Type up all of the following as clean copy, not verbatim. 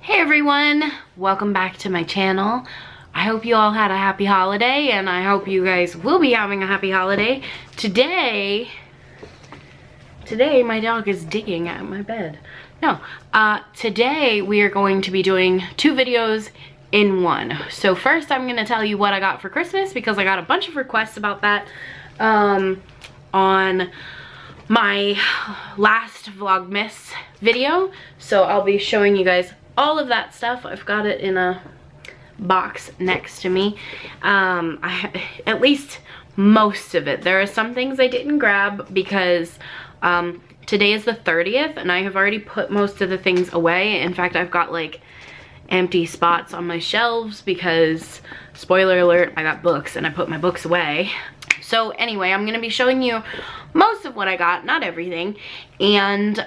Hey everyone, welcome back to my channel. I hope you all had a happy holiday and I hope you guys will be having a happy holiday. Today my dog is digging at my bed. No, today we are going to be doing two videos in one. So first I'm gonna tell you what I got for Christmas because I got a bunch of requests about that on my last Vlogmas video. So I'll be showing you guys all of that stuff. I've got it in a box next to me. At least most of it. There are some things I didn't grab because today is the 30th and I have already put most of the things away. In fact, I've got like empty spots on my shelves because, spoiler alert, I got books and I put my books away. So anyway, I'm gonna be showing you most of what I got, not everything, and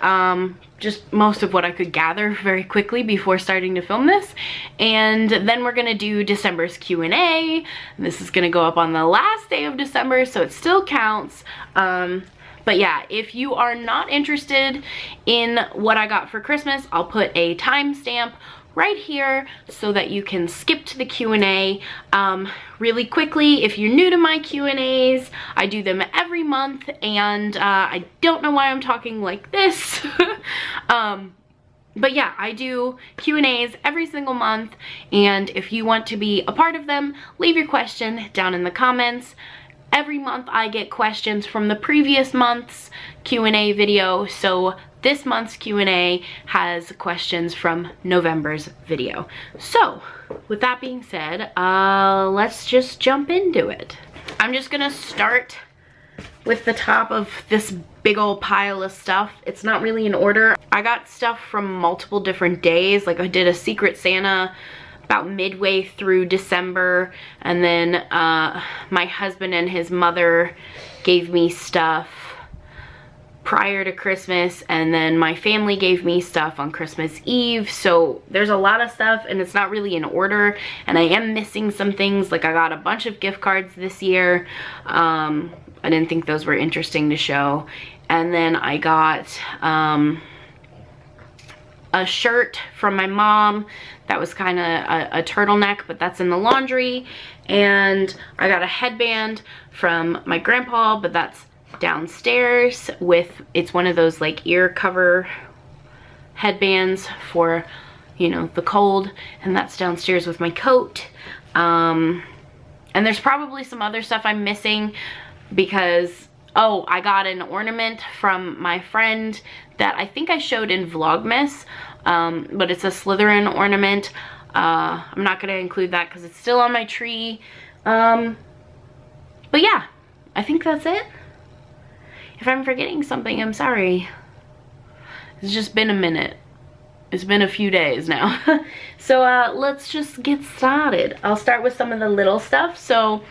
just most of what I could gather very quickly before starting to film this. And then we're gonna do December's Q&A. This is gonna go up on the last day of December, so it still counts. But yeah, if you are not interested in what I got for Christmas, I'll put a timestamp right here so that you can skip to the Q&A really quickly. If you're new to my Q&As, I do them every month and I don't know why I'm talking like this. But yeah, I do Q&As every single month, and if you want to be a part of them, leave your question down in the comments. Every month I get questions from the previous month's Q&A video, so this month's Q&A has questions from November's video. So, with that being said, let's just jump into it. I'm just gonna start with the top of this big old pile of stuff. It's not really in order. I got stuff from multiple different days. Like I did a Secret Santa about midway through December, and then my husband and his mother gave me stuff prior to Christmas, and then my family gave me stuff on Christmas Eve. So there's a lot of stuff and it's not really in order, and I am missing some things. Like I got a bunch of gift cards this year. I didn't think those were interesting to show. And then I got a shirt from my mom that was kind of a turtleneck, but that's in the laundry. And I got a headband from my grandpa, but that's downstairs with, it's one of those like ear cover headbands for, you know, the cold, and that's downstairs with my coat. And there's probably some other stuff I'm missing because, oh, I got an ornament from my friend that I think I showed in Vlogmas, but it's a Slytherin ornament. I'm not gonna include that because it's still on my tree. But yeah, I think that's it. If I'm forgetting something, I'm sorry. It's just been a minute. It's been a few days now. So let's just get started. I'll start with some of the little stuff. So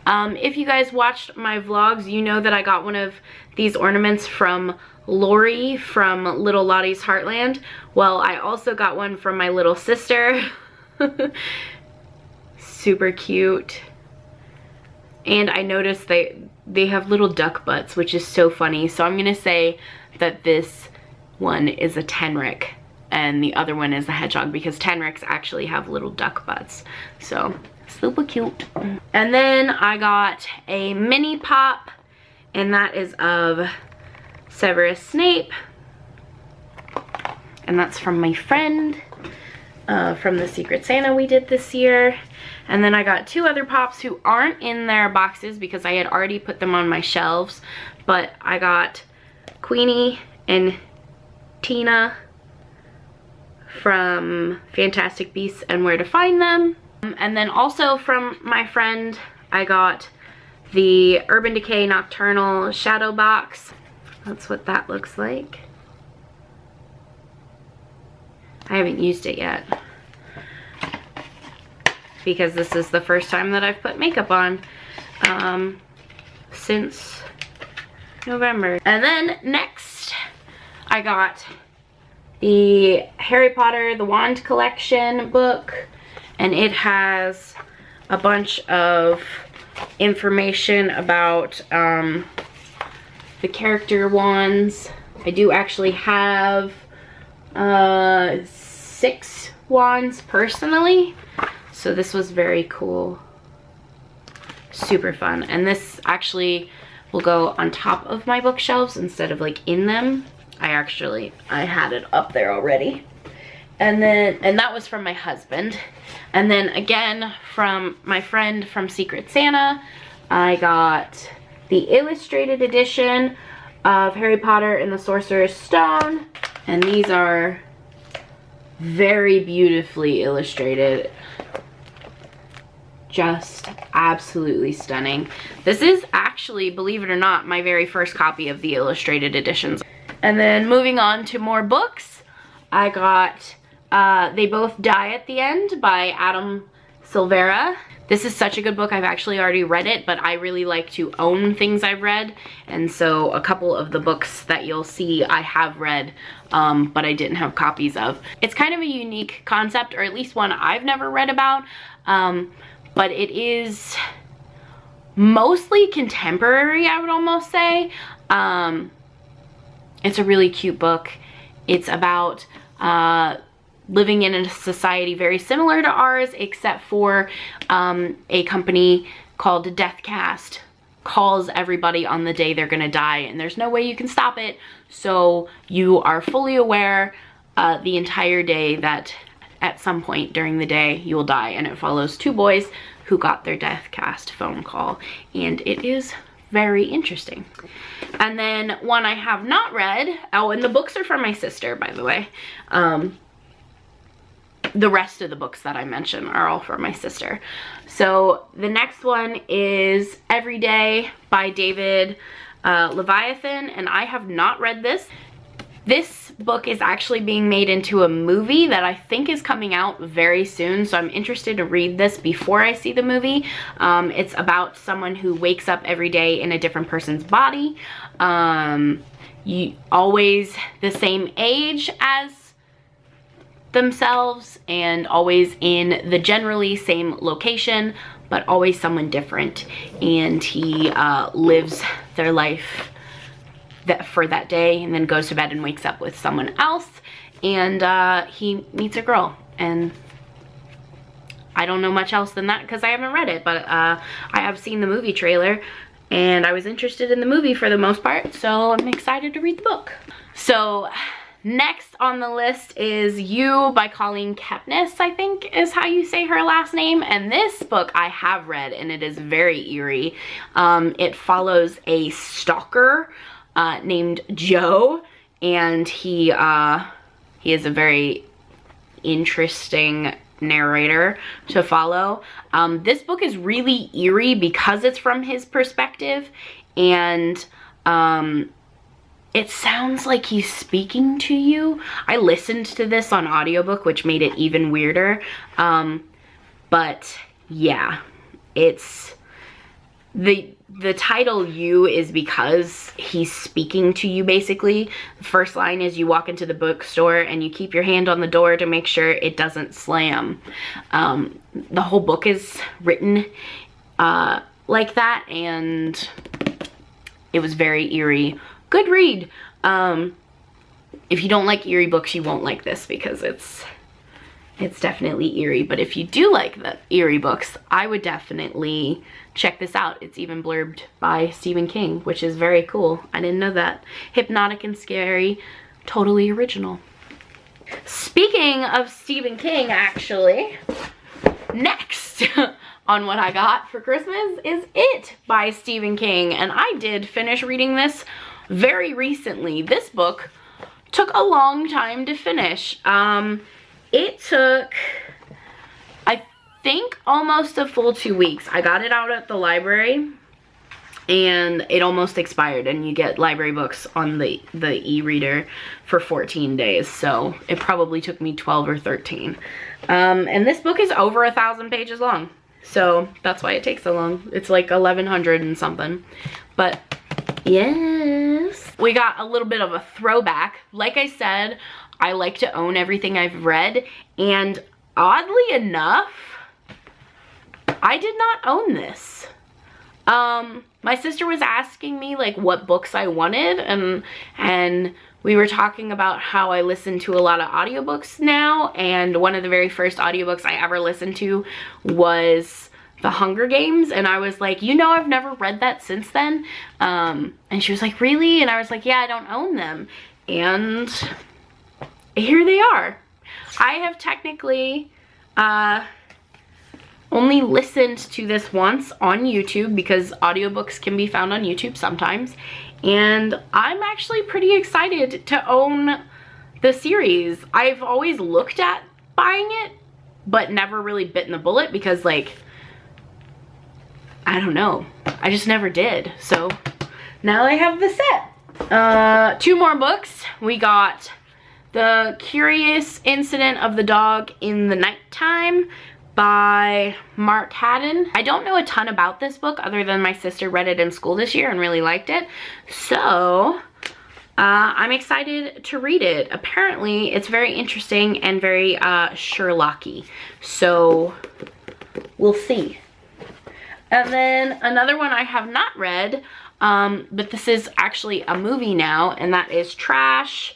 if you guys watched my vlogs, you know that I got one of these ornaments from Lori from Little Lottie's Heartland. Well, I also got one from my little sister. Super cute. And I noticed they have little duck butts, which is so funny. So I'm gonna say that this one is a tenrec and the other one is a hedgehog, because tenrecs actually have little duck butts. So super cute. And then I got a mini pop, and that is of Severus Snape, and that's from my friend from the Secret Santa we did this year. And then I got two other pops who aren't in their boxes because I had already put them on my shelves, but I got Queenie and Tina from Fantastic Beasts and Where to Find Them. And then also from my friend, I got the Urban Decay Nocturnal Shadow Box. That's what that looks like. I haven't used it yet because this is the first time that I've put makeup on since November. And then next I got the Harry Potter The Wand Collection book, and it has a bunch of information about the character wands. I do actually have 6 wands personally. So this was very cool. Super fun. And this actually will go on top of my bookshelves instead of like in them. I had it up there already. And that was from my husband. And then again from my friend from Secret Santa, I got the illustrated edition of Harry Potter and the Sorcerer's Stone. And these are very beautifully illustrated. Just absolutely stunning. This is actually, believe it or not, my very first copy of the illustrated editions. And then moving on to more books, I got They Both Die at the End by Adam Silvera. This is such a good book. I've actually already read it, but I really like to own things I've read. And so a couple of the books that you'll see I have read, but I didn't have copies of. It's kind of a unique concept, or at least one I've never read about, but it is mostly contemporary, I would almost say. It's a really cute book. It's about living in a society very similar to ours, except for a company called Deathcast calls everybody on the day they're gonna die, and there's no way you can stop it. So you are fully aware the entire day that at some point during the day you will die, and it follows 2 boys who got their Deathcast phone call, and it is very interesting. And then one I have not read, oh, and the books are from my sister, by the way. The rest of the books that I mentioned are all from my sister. So the next one is Every Day by David Leviathan, and I have not read this. This book is actually being made into a movie that I think is coming out very soon, so I'm interested to read this before I see the movie. It's about someone who wakes up every day in a different person's body. Always the same age as themselves, and always in the generally same location, but always someone different. And he lives their life for that day, and then goes to bed and wakes up with someone else, and he meets a girl. And I don't know much else than that because I haven't read it, but I have seen the movie trailer, and I was interested in the movie for the most part, so I'm excited to read the book. So next on the list is You by Colleen Kepnes, I think is how you say her last name. And this book I have read, and it is very eerie. It follows a stalker named Joe, and he is a very interesting narrator to follow. This book is really eerie because it's from his perspective, and it sounds like he's speaking to you. I listened to this on audiobook, which made it even weirder. But yeah, it's the title You is because he's speaking to you, basically. The first line is you walk into the bookstore and you keep your hand on the door to make sure it doesn't slam. The whole book is written like that, and it was very eerie. Good read. If you don't like eerie books, you won't like this because it's definitely eerie. But if you do like the eerie books, I would definitely check this out. It's even blurbed by Stephen King, which is very cool. I didn't know that. Hypnotic and scary, totally original. Speaking of Stephen King, actually, next on what I got for Christmas is It by Stephen King. And I did finish reading this very recently. This book took a long time to finish. It took, I think, almost a full 2 weeks. I got it out at the library, and it almost expired, and you get library books on the e-reader for 14 days, so it probably took me 12 or 13. And this book is over 1,000 pages long, so that's why it takes so long. It's like 1,100 and something, but yes. We got a little bit of a throwback. Like I said, I like to own everything I've read, and oddly enough, I did not own this. My sister was asking me like what books I wanted, and we were talking about how I listen to a lot of audiobooks now, and one of the very first audiobooks I ever listened to was The Hunger Games, and I was like, you know, I've never read that since then. And she was like, really? And I was like, yeah, I don't own them. And here they are. I have technically only listened to this once on YouTube, because audiobooks can be found on YouTube sometimes, and I'm actually pretty excited to own the series. I've always looked at buying it, but never really bitten the bullet because, like, I don't know, I just never did. So now I have the set. 2 more books. We got The Curious Incident of the Dog in the Nighttime by Mark Haddon. I don't know a ton about this book other than my sister read it in school this year and really liked it. So I'm excited to read it. Apparently it's very interesting and very Sherlocky. So we'll see. And then another one I have not read, but this is actually a movie now, and that is Trash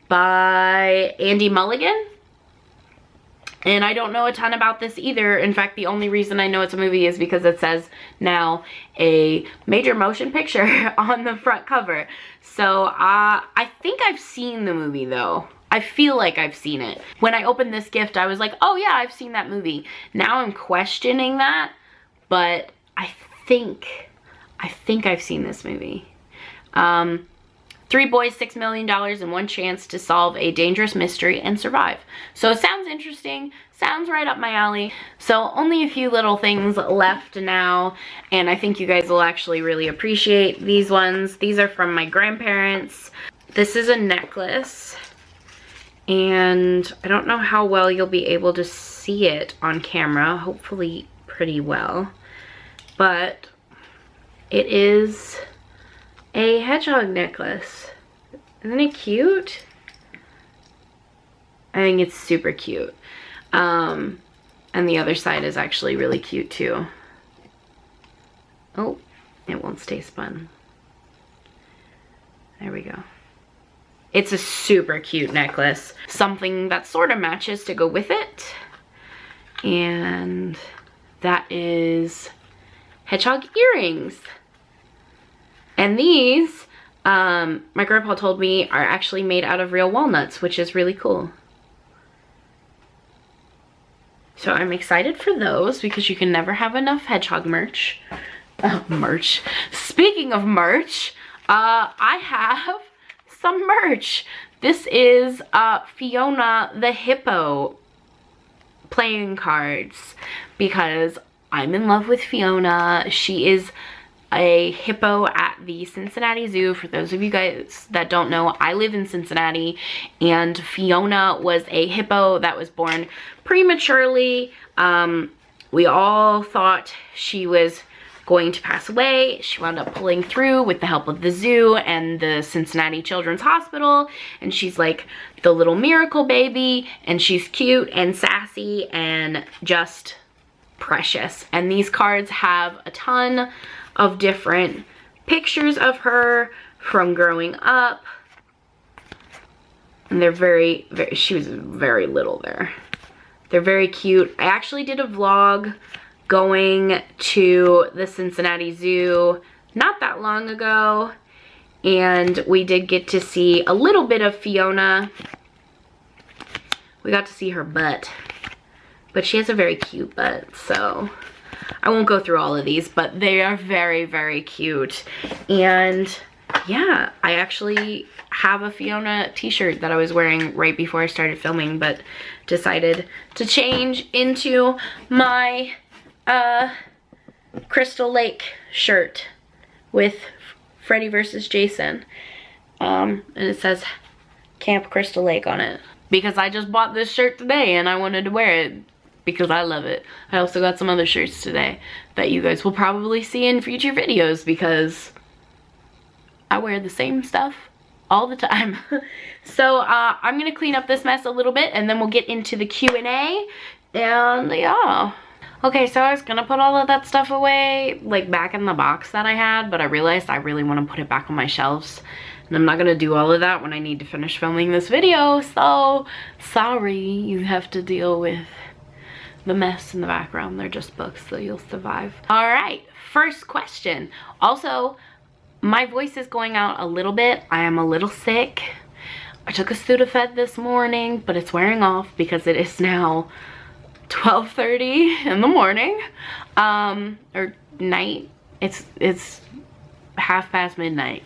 by Andy Mulligan. And I don't know a ton about this either. In fact, the only reason I know it's a movie is because it says now a major motion picture on the front cover. So I think I've seen the movie though. I feel like I've seen it. When I opened this gift, I was like, oh yeah, I've seen that movie. Now I'm questioning that, but I think I've seen this movie. 3 boys, $6 million, and 1 chance to solve a dangerous mystery and survive. So it sounds interesting, sounds right up my alley. So only a few little things left now, and I think you guys will actually really appreciate these ones. These are from my grandparents. This is a necklace, and I don't know how well you'll be able to see it on camera, hopefully pretty well, but it is a hedgehog necklace. Isn't it cute? I think it's super cute. And the other side is actually really cute too. Oh, it won't stay spun. There we go. It's a super cute necklace. Something that sort of matches to go with it. And that is hedgehog earrings. And these, my grandpa told me, are actually made out of real walnuts, which is really cool. So I'm excited for those because you can never have enough hedgehog merch. Merch. Speaking of merch, I have some merch. This is Fiona the hippo playing cards because I'm in love with Fiona. She is a hippo at the Cincinnati Zoo. For those of you guys that don't know, I live in Cincinnati, and Fiona was a hippo that was born prematurely. We all thought she was going to pass away. She wound up pulling through with the help of the zoo and the Cincinnati Children's Hospital, and she's like the little miracle baby, and she's cute and sassy and just precious. And these cards have a ton of different pictures of her from growing up, and they're very, she was very little there. They're very cute. I actually did a vlog going to the Cincinnati Zoo not that long ago, and we did get to see a little bit of Fiona. We got to see her butt, but she has a very cute butt, so I won't go through all of these, but they are very, very cute. And yeah, I actually have a Fiona t-shirt that I was wearing right before I started filming, but decided to change into my Crystal Lake shirt with Freddy versus Jason. And it says Camp Crystal Lake on it, because I just bought this shirt today and I wanted to wear it because I love it. I also got some other shirts today that you guys will probably see in future videos because I wear the same stuff all the time. So I'm gonna clean up this mess a little bit and then we'll get into the Q&A, and yeah. Okay, so I was gonna put all of that stuff away, like back in the box that I had, but I realized I really want to put it back on my shelves And I'm not gonna do all of that when I need to finish filming this video, so sorry you have to deal with the mess in the background. They're just books, so you'll survive. All right, first question. Also, my voice is going out a little bit. I am a little sick. I took a Sudafed this morning, but it's wearing off because it is now 12:30 in the morning, or night. It's midnight.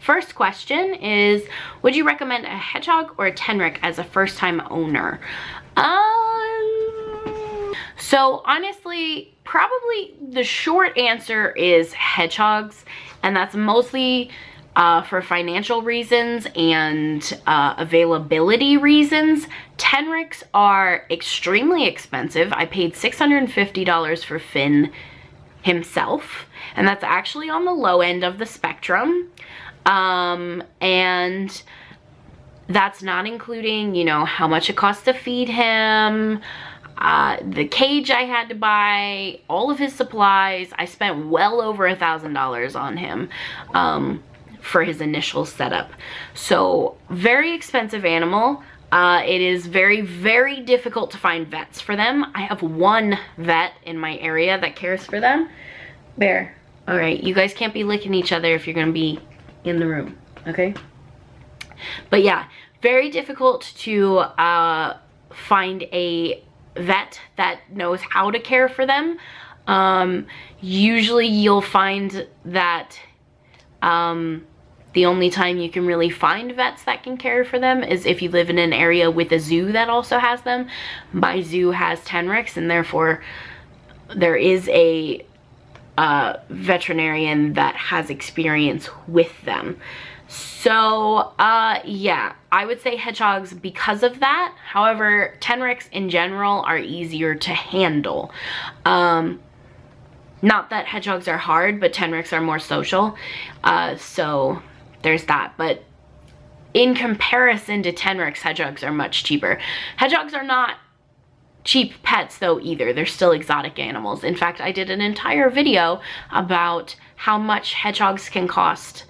First question is, would you recommend a hedgehog or a tenrec as a first-time owner? So honestly, probably the short answer is hedgehogs, and that's mostly for financial reasons and availability reasons. Tenrecs are extremely expensive. I paid $650 for Finn himself, and that's actually on the low end of the spectrum. And that's not including, you know, how much it costs to feed him, the cage I had to buy, all of his supplies. I spent well over $1,000 on him for his initial setup. So very expensive animal. It is very, very difficult to find vets for them. I have one vet in my area that cares for them. Bear. All right, you guys can't be licking each other if you're gonna be in the room, okay? But yeah, very difficult to find a vet that knows how to care for them. Usually you'll find that the only time you can really find vets that can care for them is if you live in an area with a zoo that also has them. My zoo has tenrecs, and therefore there is a veterinarian that has experience with them. So yeah, I would say hedgehogs because of that. However, tenrecs in general are easier to handle. Not that hedgehogs are hard, but tenrecs are more social. So there's that. But in comparison to tenrecs, hedgehogs are much cheaper. Hedgehogs are not cheap pets though either. They're still exotic animals. In fact, I did an entire video about how much hedgehogs can cost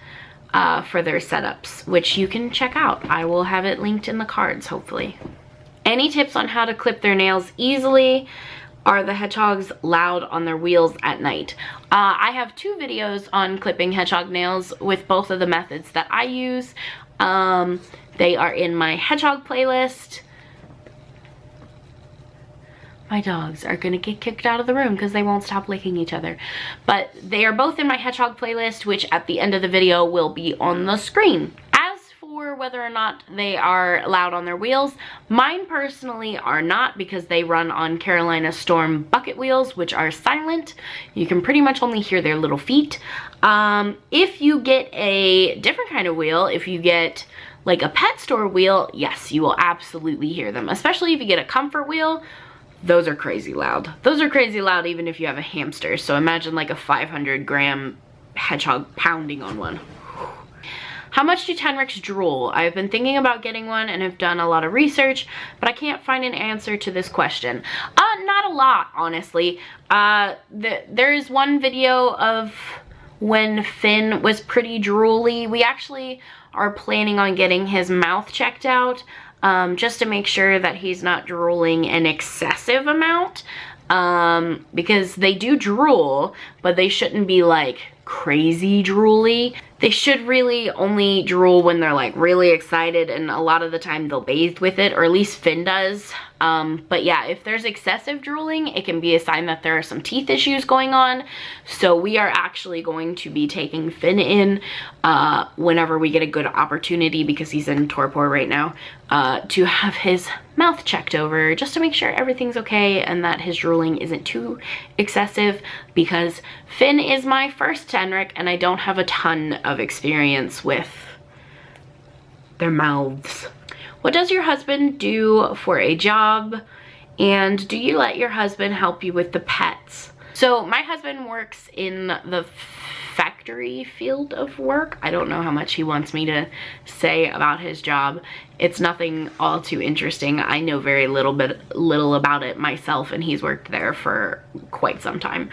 for their setups, which you can check out. I will have it linked in the cards, hopefully. Any tips on how to clip their nails easily? Are the hedgehogs loud on their wheels at night? I have 2 videos on clipping hedgehog nails with both of the methods that I use. They are in my hedgehog playlist. My dogs are gonna get kicked out of the room because they won't stop licking each other. But they are both in my hedgehog playlist, which at the end of the video will be on the screen. As for whether or not they are loud on their wheels, mine personally are not, because they run on Carolina Storm bucket wheels, which are silent. You can pretty much only hear their little feet. If you get a different kind of wheel, if you get like a pet store wheel, yes, you will absolutely hear them. Especially if you get a comfort wheel. Those are crazy loud. Those are crazy loud even if you have a hamster. So imagine like a 500-gram hedgehog pounding on one. How much do tenrecs drool? I've been thinking about getting one and have done a lot of research, but I can't find an answer to this question. Not a lot, honestly. There is one video of when Finn was pretty drooly. We actually are planning on getting his mouth checked out. Just to make sure that he's not drooling an excessive amount, because they do drool, but they shouldn't be like crazy drooly. They should really only drool when they're like really excited, and a lot of the time they'll bathe with it, or at least Finn does. But yeah, if there's excessive drooling, it can be a sign that there are some teeth issues going on. So we are actually going to be taking Finn in whenever we get a good opportunity, because he's in torpor right now, to have his mouth checked over just to make sure everything's okay and that his drooling isn't too excessive, because Finn is my first tenrec and I don't have a ton of experience with their mouths. What does your husband do for a job? And do you let your husband help you with the pets? So my husband works in the factory field of work. I don't know how much he wants me to say about his job. It's nothing all too interesting. I know very little about it myself, and he's worked there for quite some time.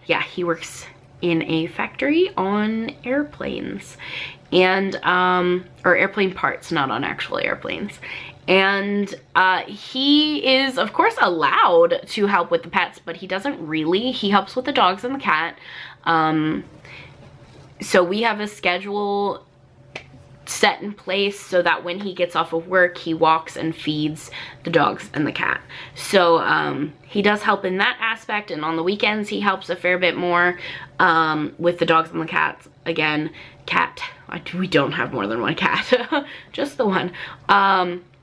Yeah, he works in a factory on airplanes, and or airplane parts, not on actual airplanes. And he is of course allowed to help with the pets, but he doesn't really. He helps with the dogs and the cat. So we have a schedule set in place so that when he gets off of work, he walks and feeds the dogs and the cat. So he does help in that aspect, and on the weekends he helps a fair bit more with the dogs and the cats. Again, we don't have more than one cat, just the one.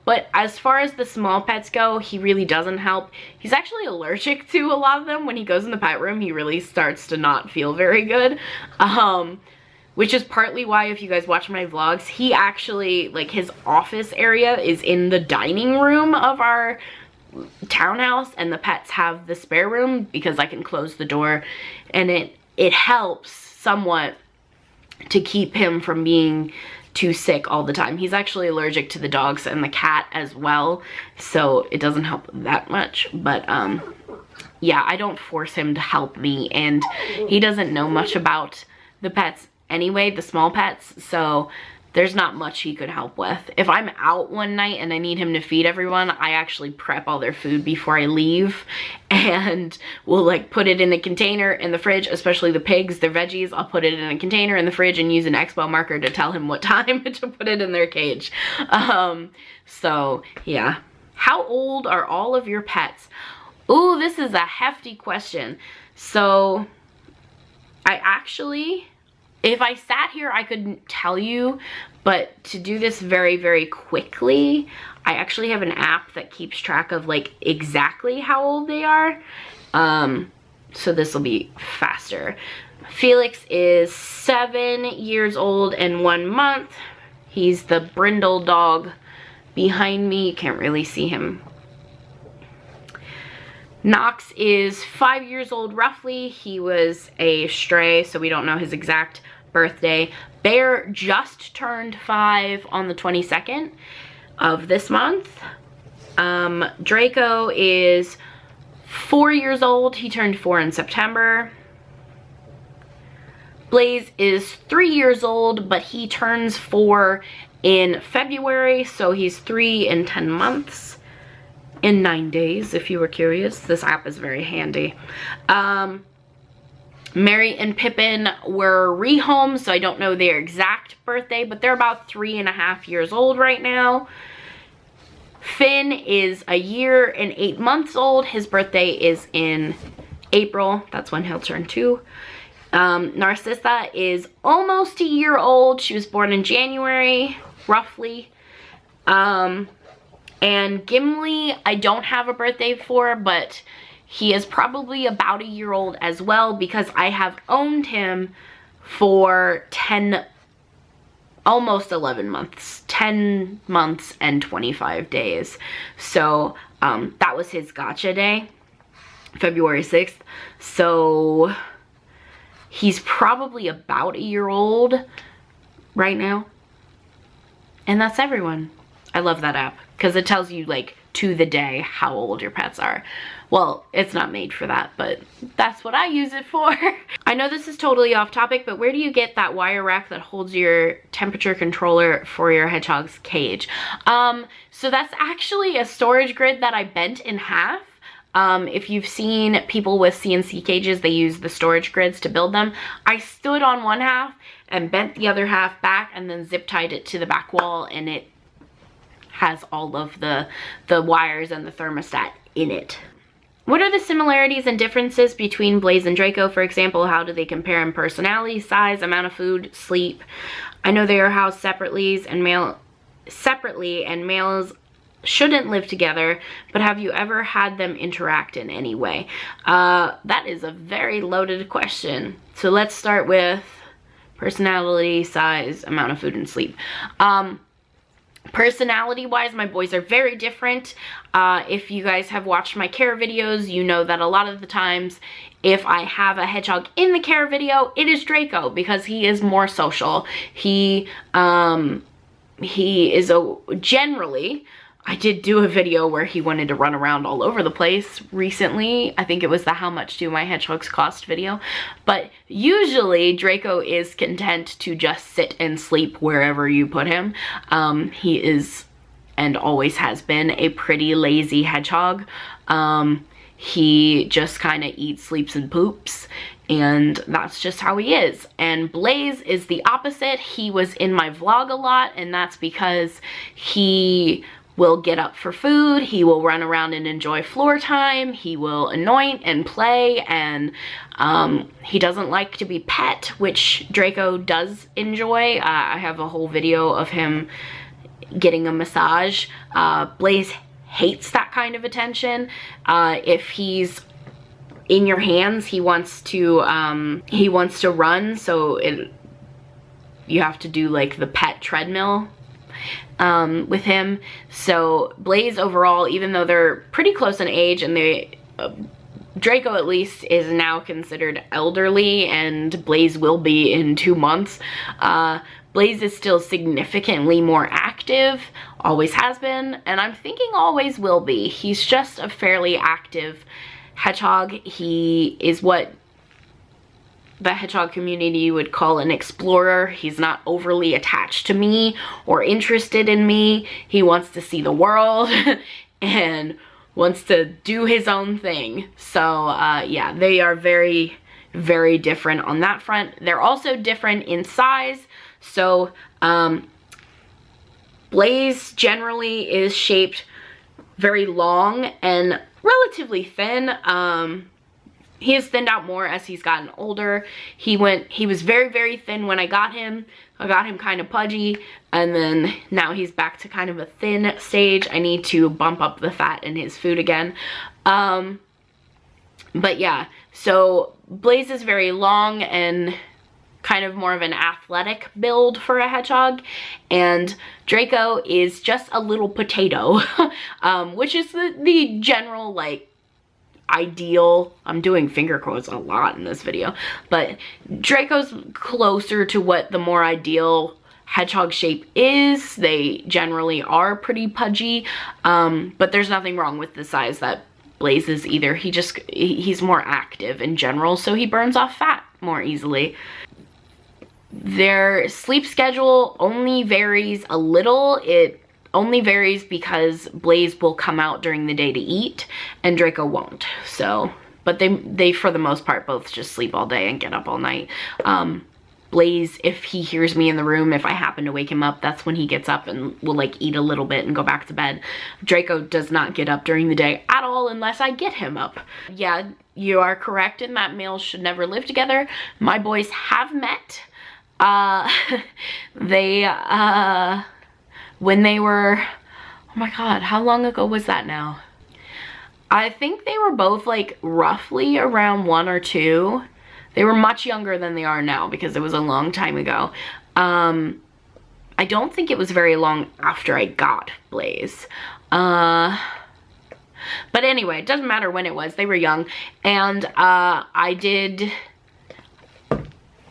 But as far as the small pets go, he really doesn't help. He's actually allergic to a lot of them. When he goes in the pet room, he really starts to not feel very good. Which is partly why, if you guys watch my vlogs, he actually, like, his office area is in the dining room of our townhouse, and the pets have the spare room because I can close the door, and it helps somewhat to keep him from being too sick all the time. He's actually allergic to the dogs and the cat as well, so it doesn't help that much. But yeah, I don't force him to help me, and he doesn't know much about the pets anyway, the small pets, so there's not much he could help with. If I'm out one night and I need him to feed everyone, I actually prep all their food before I leave, and we'll like put it in a container in the fridge, especially the pigs, their veggies. I'll put it in a container in the fridge and use an expo marker to tell him what time to put it in their cage. So yeah. How old are all of your pets? Ooh, this is a hefty question. So I actually, if I sat here, I couldn't tell you, but to do this very, very quickly, I actually have an app that keeps track of like exactly how old they are. So this will be faster. Felix is 7 years old and 1 month. He's the brindle dog behind me. You can't really see him. Knox is 5 years old roughly. He was a stray, so we don't know his exact birthday. Bear just turned 5 on the 22nd of this month. Draco is 4 years old. He turned 4 in September. Blaze is 3 years old, but he turns 4 in February, so he's 3 and 10 months. In 9 days, if you were curious. This app is very handy. Mary and Pippin were rehomed, so I don't know their exact birthday, but they're about 3.5 years old right now. Finn is 1 year and 8 months old. His birthday is in April. That's when he'll turn 2. Narcissa is almost 1 year old. She was born in January, roughly. And Gimli, I don't have a birthday for, but he is probably about 1 year old as well, because I have owned him for almost 11 months, 10 months and 25 days. So that was his gotcha day, February 6th. So he's probably about 1 year old right now. And that's everyone. I love that app because it tells you like to the day how old your pets are. Well, it's not made for that, but that's what I use it for. I know this is totally off topic, but where do you get that wire rack that holds your temperature controller for your hedgehog's cage? So that's actually a storage grid that I bent in half. If you've seen people with CNC cages, they use the storage grids to build them. I stood on one half and bent the other half back and then zip tied it to the back wall, and it has all of the wires and the thermostat in it. What are the similarities and differences between Blaze and Draco? For example, how do they compare in personality, size, amount of food, sleep? I know they are housed separately and males shouldn't live together, but have you ever had them interact in any way? That is a very loaded question. So let's start with personality, size, amount of food, and sleep. Personality wise, my boys are very different. If you guys have watched my care videos, you know that a lot of the times if I have a hedgehog in the care video, it is Draco, because he is more social. He is generally I did do a video where he wanted to run around all over the place recently. I think it was the how much do my hedgehogs cost video. But usually Draco is content to just sit and sleep wherever you put him. He is, and always has been, a pretty lazy hedgehog. He just kind of eats, sleeps, and poops, and that's just how he is. And Blaze is the opposite. He was in my vlog a lot, and that's because he will get up for food, he will run around and enjoy floor time, he will anoint and play, and he doesn't like to be pet, which Draco does enjoy. I have a whole video of him getting a massage. Blaze hates that kind of attention. If he's in your hands, he wants to run, so you have to do like the pet treadmill with him. So Blaze overall, even though they're pretty close in age, and Draco at least is now considered elderly, and Blaze will be in 2 months, Blaze is still significantly more active, always has been, and I'm thinking always will be. He's just a fairly active hedgehog. He is what the hedgehog community would call an explorer. He's not overly attached to me or interested in me. He wants to see the world and wants to do his own thing. So yeah, they are very, very different on that front. They're also different in size. So Blaze generally is shaped very long and relatively thin. He has thinned out more as he's gotten older. He was very, very thin when I got him. I got him kind of pudgy, and then now he's back to kind of a thin stage. I need to bump up the fat in his food again. But yeah, so Blaze is very long and kind of more of an athletic build for a hedgehog, and Draco is just a little potato, which is the general, like, ideal. I'm doing finger quotes a lot in this video, but Draco's closer to what the more ideal hedgehog shape is. They generally are pretty pudgy, but there's nothing wrong with the size that Blaze is either. He's more active in general, so he burns off fat more easily. Their sleep schedule only varies a little. It only varies because Blaze will come out during the day to eat and Draco won't. So, but they for the most part both just sleep all day and get up all night. Blaze, if he hears me in the room, if I happen to wake him up, that's when he gets up and will like eat a little bit and go back to bed. Draco does not get up during the day at all unless I get him up. Yeah, you are correct in that males should never live together. My boys have met. When they were, oh my god, how long ago was that now? I think they were both like roughly around 1 or 2. They were much younger than they are now because it was a long time ago. I don't think it was very long after I got Blaze. But anyway, it doesn't matter when it was. They were young, and I did...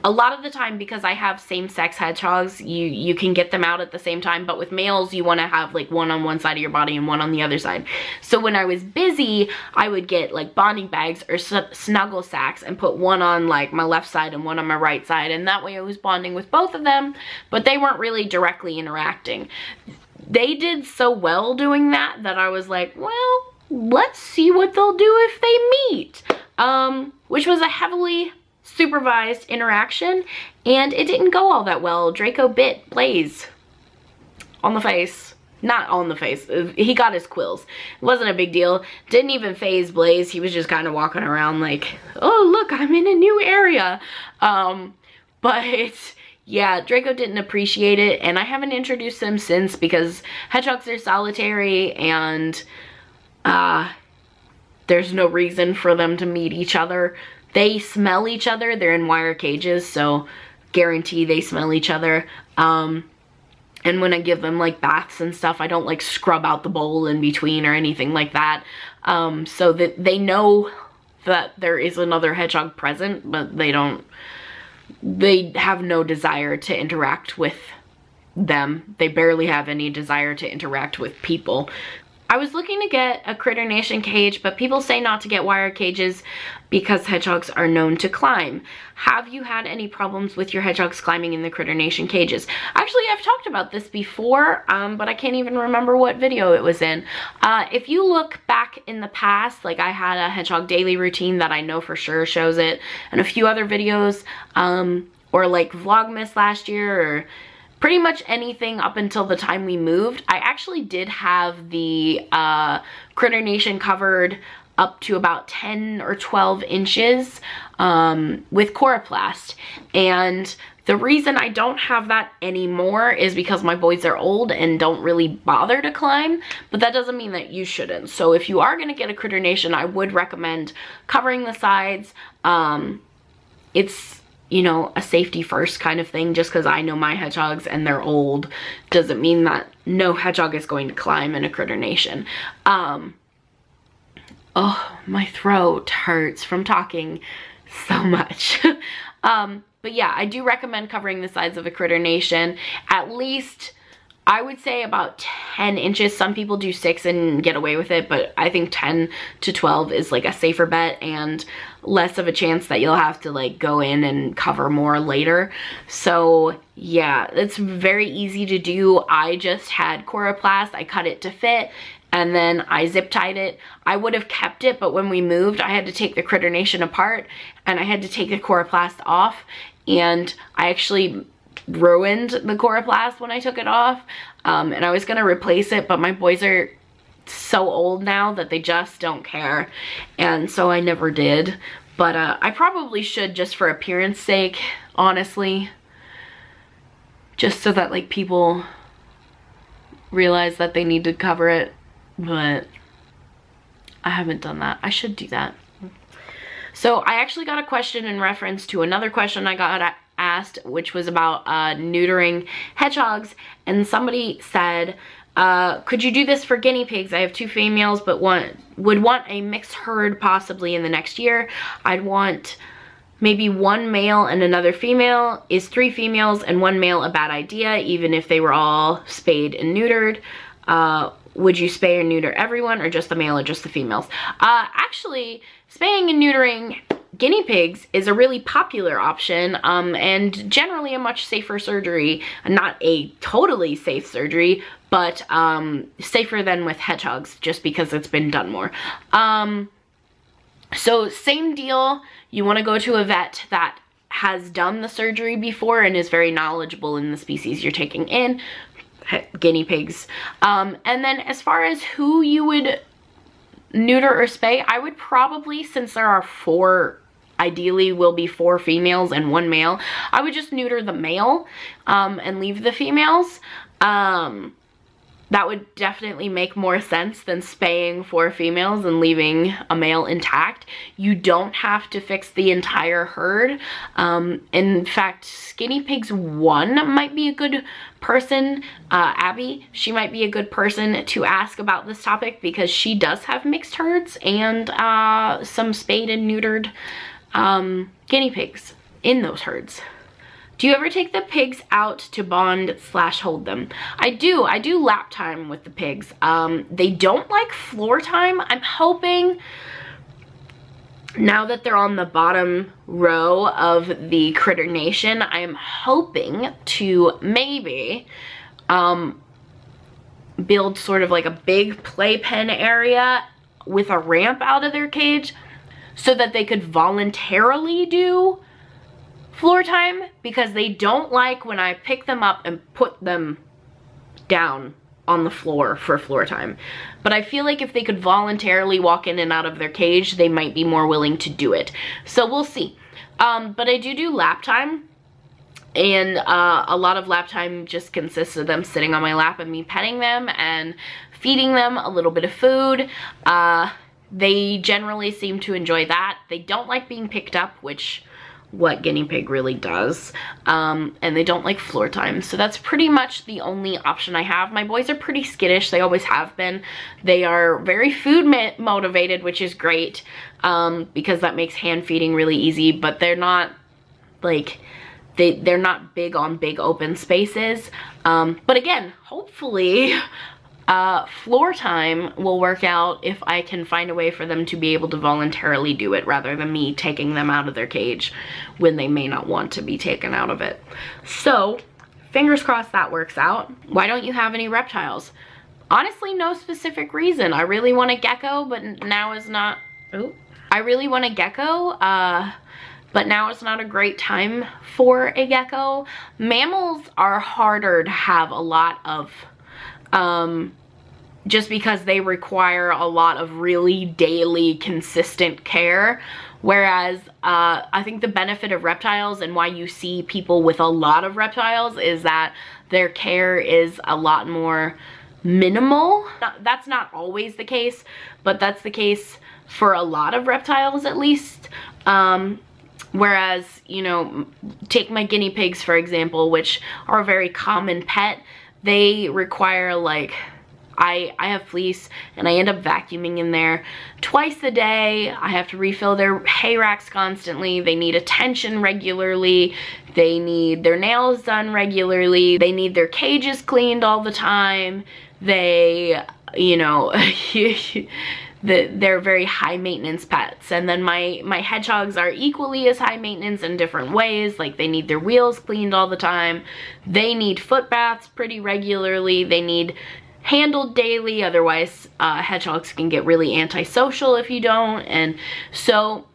A lot of the time, because I have same-sex hedgehogs, you can get them out at the same time, but with males, you want to have like one on one side of your body and one on the other side. So when I was busy, I would get like bonding bags or snuggle sacks and put one on like my left side and one on my right side, and that way I was bonding with both of them, but they weren't really directly interacting. They did so well doing that I was like, well, let's see what they'll do if they meet. Which was a heavily supervised interaction, and it didn't go all that well. Draco bit Blaze on the face. Not on the face. He got his quills. It wasn't a big deal. Didn't even faze Blaze. He was just kind of walking around like, oh, look, I'm in a new area. But yeah, Draco didn't appreciate it, and I haven't introduced them since because hedgehogs are solitary, and there's no reason for them to meet each other. They smell each other. They're in wire cages, so guarantee they smell each other. And when I give them like baths and stuff, I don't like scrub out the bowl in between or anything like that. So that they know that there is another hedgehog present, but they have no desire to interact with them. They barely have any desire to interact with people. I was looking to get a Critter Nation cage, but people say not to get wire cages because hedgehogs are known to climb. Have you had any problems with your hedgehogs climbing in the Critter Nation cages? Actually, I've talked about this before, but I can't even remember what video it was in. If you look back in the past, like I had a hedgehog daily routine that I know for sure shows it, and a few other videos, or like Vlogmas last year, or pretty much anything up until the time we moved. I actually did have the Critter Nation covered up to about 10 or 12 inches with coroplast. And the reason I don't have that anymore is because my boys are old and don't really bother to climb, but that doesn't mean that you shouldn't. So if you are gonna get a Critter Nation, I would recommend covering the sides. It's, you know, a safety first kind of thing. Just because I know my hedgehogs and they're old doesn't mean that no hedgehog is going to climb in a Critter Nation. Oh, my throat hurts from talking so much. But yeah, I do recommend covering the sides of a Critter Nation. At least, I would say about 10 inches. Some people do 6 and get away with it, but I think 10 to 12 is like a safer bet and less of a chance that you'll have to like go in and cover more later. So yeah, it's very easy to do. I just had coroplast, I cut it to fit, and then I zip tied it. I would have kept it, but when we moved, I had to take the Critter Nation apart and I had to take the coroplast off, and I actually ruined the coroplast when I took it off, and I was gonna replace it, but my boys are so old now that they just don't care, and so I never did. But I probably should, just for appearance sake, honestly, just so that like people realize that they need to cover it, but I haven't done that. I should do that. So I actually got a question in reference to another question I got asked, which was about neutering hedgehogs, and somebody said, could you do this for guinea pigs? I have 2 females, but would want a mixed herd possibly in the next year. I'd want maybe 1 male and another female. Is 3 females and 1 male a bad idea, even if they were all spayed and neutered? Would you spay or neuter everyone, or just the male or just the females? Actually, spaying and neutering guinea pigs is a really popular option, and generally a much safer surgery. Not a totally safe surgery, but safer than with hedgehogs, just because it's been done more. So same deal, you want to go to a vet that has done the surgery before and is very knowledgeable in the species you're taking in, guinea pigs. And then as far as who you would neuter or spay, I would probably, since there are 4, ideally will be 4 females and 1 male, I would just neuter the male and leave the females. That would definitely make more sense than spaying 4 females and leaving a male intact. You don't have to fix the entire herd. In fact, Guinea Pigs 1 might be a good person, Abby, she might be a good person to ask about this topic, because she does have mixed herds and some spayed and neutered guinea pigs in those herds. Do you ever take the pigs out to bond / hold them? I do lap time with the pigs. They don't like floor time. I'm hoping, now that they're on the bottom row of the Critter Nation, I am hoping to maybe build sort of like a big playpen area with a ramp out of their cage so that they could voluntarily do floor time, because they don't like when I pick them up and put them down on the floor for floor time. But I feel like if they could voluntarily walk in and out of their cage, they might be more willing to do it. So we'll see. But I do lap time, and a lot of lap time just consists of them sitting on my lap and me petting them and feeding them a little bit of food. They generally seem to enjoy that. They don't like being picked up, which what guinea pig really does, and they don't like floor time. So that's pretty much the only option I have. My boys are pretty skittish, they always have been. They are very food motivated, which is great, because that makes hand feeding really easy, but they're not like, they're not big on big open spaces. But again, hopefully floor time will work out if I can find a way for them to be able to voluntarily do it rather than me taking them out of their cage when they may not want to be taken out of it. So fingers crossed that works out. Why don't you have any reptiles? Honestly, no specific reason. I really want a gecko, but now is not, I really want a gecko, but now is not a great time for a gecko. Mammals are harder to have a lot of, just because they require a lot of really daily consistent care. Whereas I think the benefit of reptiles and why you see people with a lot of reptiles is that their care is a lot more minimal. That's not always the case, but that's the case for a lot of reptiles at least. Whereas, you know, take my guinea pigs for example, which are a very common pet. They require like, I have fleece and I end up vacuuming in there twice a day. I have to refill their hay racks constantly. They need attention regularly. They need their nails done regularly. They need their cages cleaned all the time. They, you know, they're very high maintenance pets. And then my hedgehogs are equally as high maintenance in different ways. Like they need their wheels cleaned all the time. They need foot baths pretty regularly. They need handled daily, otherwise hedgehogs can get really antisocial if you don't. And so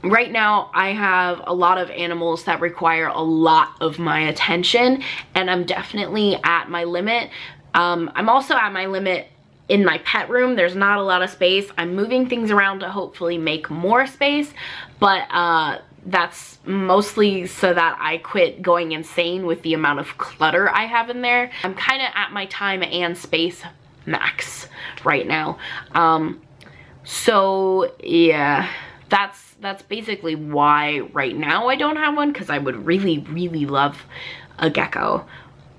right now I have a lot of animals that require a lot of my attention, and I'm definitely at my limit. I'm also at my limit in my pet room. There's not a lot of space. I'm moving things around to hopefully make more space, but that's mostly so that I quit going insane with the amount of clutter I have in there. I'm kind of at my time and space max right now. So yeah, that's basically why right now I don't have one, because I would really, really love a gecko.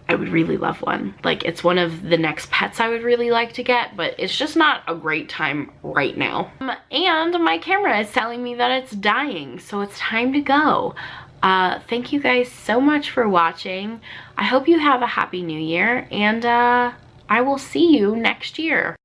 I would really love one. Like, it's one of the next pets I would really like to get, but it's just not a great time right now. And my camera is telling me that it's dying, so it's time to go. Thank you guys so much for watching. I hope you have a happy new year, and I will see you next year.